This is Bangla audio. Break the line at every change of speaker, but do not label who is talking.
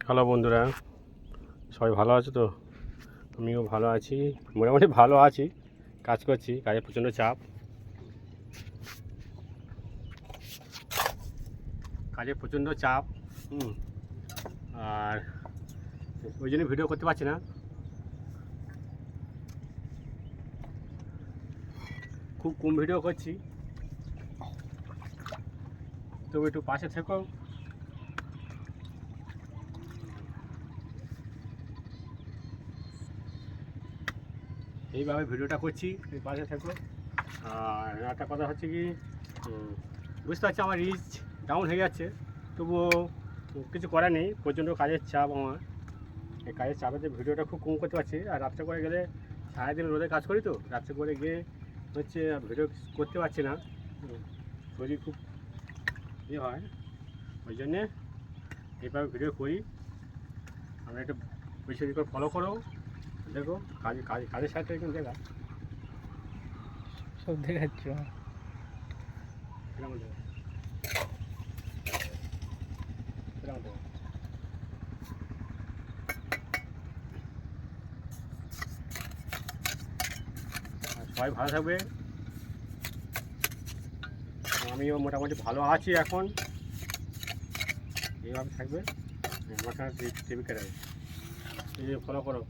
হ্যালো বন্ধুরা, সবাই ভালো আছো তো? আমিও ভালো আছি, মোটামুটি ভালো আছি। কাজ করছি, কাজে প্রচণ্ড চাপ। হুম। আর ওই জন্য ভিডিও করতে পারছি না, খুব কম ভিডিও করছি। তবু একটু পাশে থেকো। এইভাবে ভিডিওটা করছি, তুমি পাশে থেকো। আর একটা কথা হচ্ছে কি, বুঝতে পারছি আমার রিচ ডাউন হয়ে যাচ্ছে, তবুও কিছু করার নেই। প্রচণ্ড কাজের চাপ আমার। এই কাজের চাপেতে ভিডিওটা খুব কম করতে পারছি। আর রাত্রে করে গেলে, সারাদিন রোদে কাজ করি তো, রাত্রে করে গিয়ে হচ্ছে ভিডিও করতে পারছি না। শরীর খুব ইয়ে হয়, ওই জন্যে এইভাবে ভিডিও করি। আমরা একটু বেশি বেশি করে ফলো করো, দেখো কাজের সাথে কিন্তু দেখা
সব দেখাচ্ছ।
এরকম দেখো, এরকম দেখো। আর সবাই ভালো থাকবে। আমিও মোটামুটি ভালো আছি এখন। এইভাবে থাকবে। আমার টিভি কেটে এই ফলো করো।